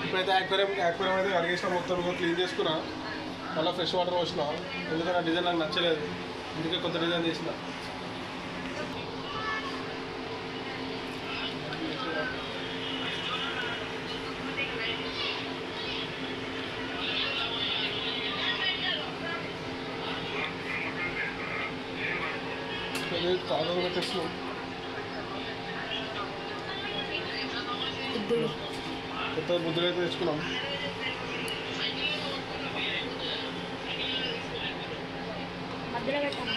ఇప్పుడైతే యాక్వేరియం అయితే అడిగేసిన మొత్తం క్లీన్ చేసుకున్నా, మళ్ళీ ఫ్రెష్ వాటర్ పోసిన. ఎందుకంటే ఆ డిజైన్ నాకు నచ్చలేదు, అందుకే కొత్త డిజైన్ చేసిన. కాదు పెట్టేస్తున్నాం. కొత్త బుద్ధులు అయితే తెచ్చుకున్నాం. మధ్యలో పెట్టాను.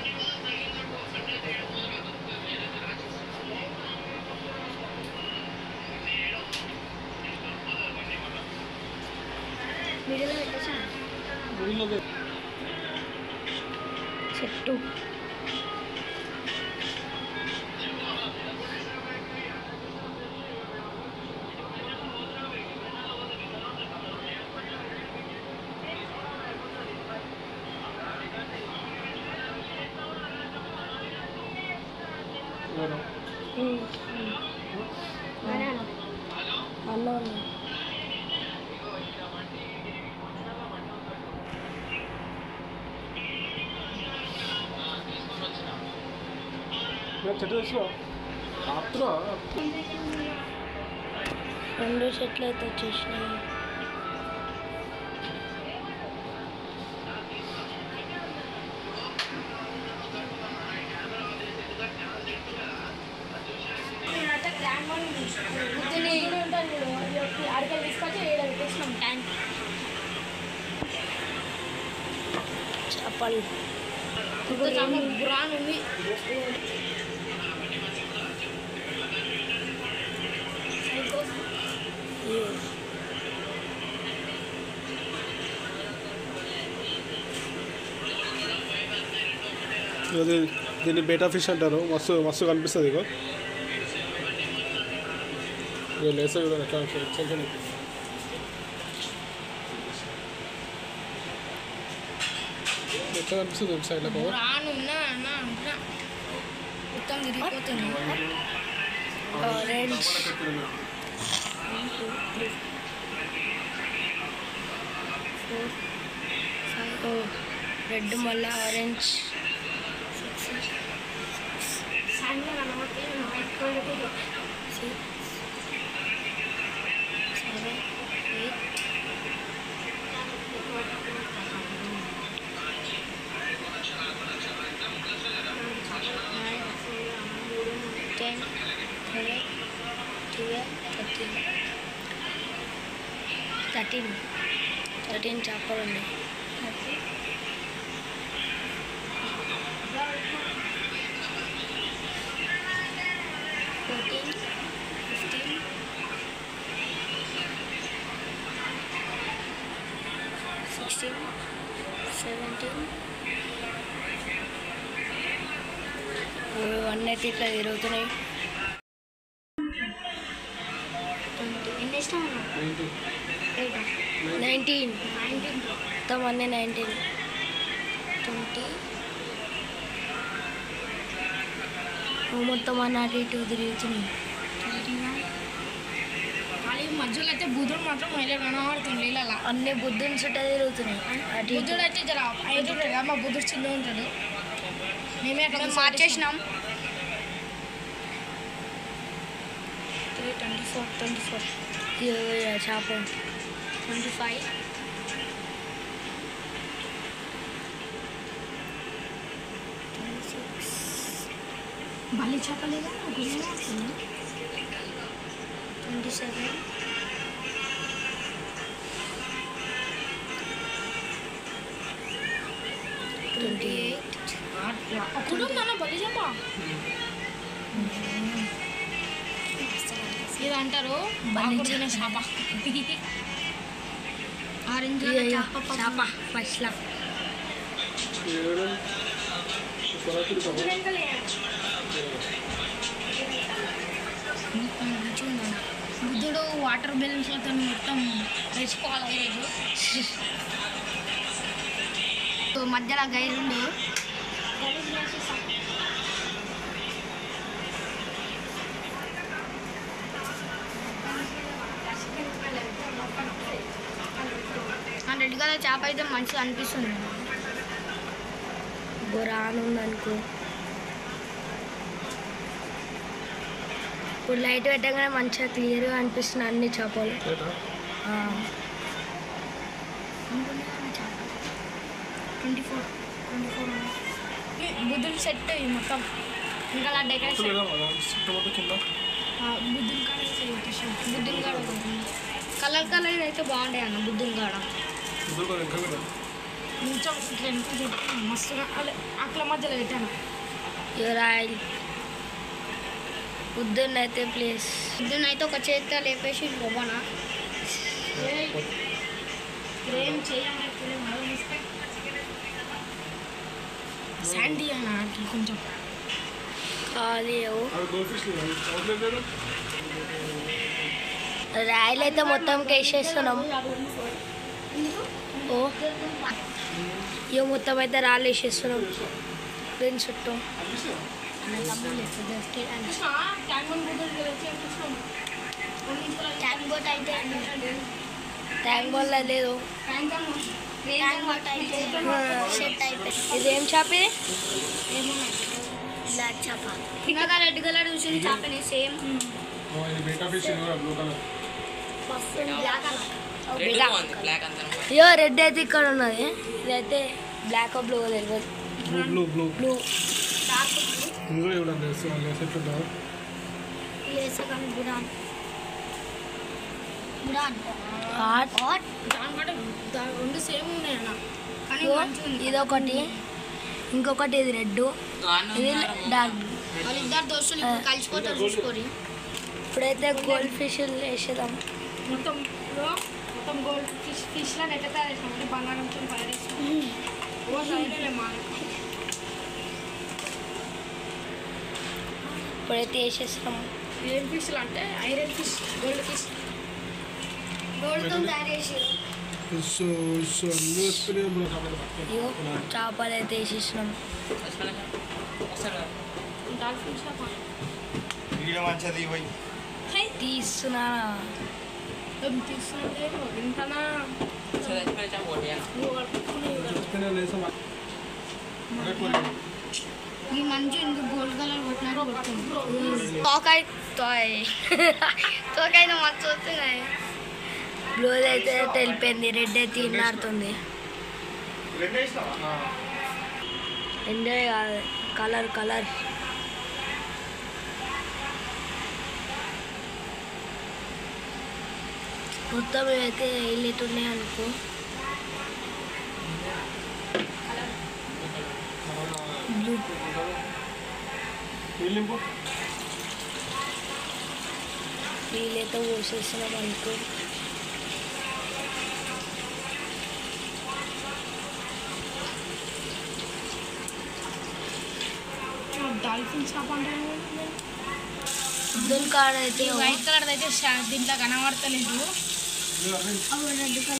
మిడిల్లో పెట్టేసాను. చెట్టు అన్న చెట్టు తెచ్చిన ఆపుతున్నా. 2 చెట్లు అయితే వచ్చేసినాయి. అడిగలు తీసుకొచ్చి పెట్టేసినాం ట్యాంక్. చేపలు బ్రాన్ ఉంది. దీన్ని బేటా ఫిష్ అంటారు. మస్తు మస్తు కనిపిస్తుంది. ఇగో లేసా కూడా ఎట్లా కొంచెం ఎట్లా కనిపిస్తుంది సైడ్లో కవర్. మొత్తం తిరిగిపోతుంది. ఆరెంజ్ రెడ్ మళ్ళీ ఆరెంజ్ థర్టీన్ చేపలు ఉన్నాయి. ఇవన్నీ అయితే ఇట్లా తిరుగుతున్నాయి. ఎన్ని ఇష్టం? 19 మొత్తం అన్నీ 19 20 మొత్తం అన్నీ అటు ఇటు తిరుగుతున్నాయి. మధ్యలో అయితే బుద్ధుడు మాత్రం మళ్ళీ కనబడుతుంది. ఇలా అన్ని బుద్ధుని చుట్టూ తిరుగుతున్నాయి. అటు బుద్ధుడు అయితే జర ఉంటుంది కదా, మా బుద్ధుడు చిన్న ఉంటాడు. మేమే అక్కడ మార్చేసినాం. 24 చేప 25 మళ్ళీ చెప్పలేదా? 27 28 అప్పుడు మన బలి చెప్ప ఇది అంటారు బాగుంటుంది చేప. ఆరెంజ్ చేప ఫస్ట్ లా బుద్ధుడు వాటర్ బెలూన్స్లతో మొత్తం వేసుకోవాలి ఈరోజు. మధ్యలో గైడ్ ఉండు. కలర్ చేప అయితే మంచిగా అనిపిస్తుంది. రానుంది అనుకో. ఇప్పుడు లైట్ పెట్టగానే మంచిగా క్లియర్గా అనిపిస్తుంది అన్ని చేపలు. ఆ. 24 బుద్ధుడు సెట్ మొత్తం ఇంకా అలా డెకరేషన్ బుద్ధుని కాడ బుద్ధుని కాడ కలర్ కలర్ అయితే బాగుంటాయి అన్న. బుద్ధుని కాడ కొంచెం మస్తుగా అట్ల మధ్యలో పెట్టాను. యూరాయిల్ పొద్దున్నైతే ప్లేస్ పొద్దున్నైతే ఒక చేతితో లేపేసి పోవానా ఏం చేయాలి శాండీ అన్న అట్లా కొంచెం ఖాళీ రాయలు అయితే మొత్తం వేసేస్తున్నాం. ఓ ఇక మొత్తం అయితే రాళ్ళు వేసేస్తున్నాం దీని చుట్టూ. ట్యాంక్ బాల్ లేదు. ఇదేం చేప? బ్లాక్ చేప. ఇంకా రెడ్ కలర్ చూసింది చేపని సేమ్ అయ్యో రెడ్ అయితే ఇక్కడ ఉన్నది. ఇదైతే బ్లాక్ బ్లూ తెలియదు. బ్లూ బ్లూ బ్లూ ఇందులో ఇవ్వడం సెట్ ఉంటావు. రెండు సేమ్ ఉన్నాయన్న కానీ ఇదొకటి, ఇంకొకటి ఇది రెడ్, ఇది డార్క్. వాళ్ళిద్దరు దోస్తులు ఇప్పుడు కలిసిపోతారు చూసుకొని. ఇప్పుడైతే గోల్డ్ ఫిష్ వేసేద్దాం. మొత్తం గోల్డ్ ఫిష్లో నెట్ట తయారు చేసినాం. బంగారంతో తయారు చేసినాం. ఇప్పుడైతే వేసేస్తాం. ఏం ఫిష్లు అంటే ఐరన్ ఫిష్, గోల్డ్ ఫిష్, గోల్డ్తో తయారు చేసి ఇగో చేపలు అయితే వేసేసినాం. డాల్ఫిన్ చేప తీస్తున్నా తీసుకుంటే వింటానా ఈ మంచి ఇందుకు గోల్డ్ కలర్ కొట్టినారో కొట్టుకుంటారు. తోకాయ మస్తు వస్తున్నాయి. బ్లూ అయితే తెలిపింది, రెడ్ అయితే ఇన్నాడుతుంది. ఎంజాయ్ కాదు, కలర్ కలర్. మొత్తం అయితే వెళ్ళుతున్నాయి అనుకో. బ్లూ నీళ్ళైతే పోసేస్తున్నాం అనుకో. డాల్ఫిన్ చేప అంటే పొద్దున కాడ అయితే వైట్ కలర్ అయితే దీంట్లో కనబడతలేదు. Red colour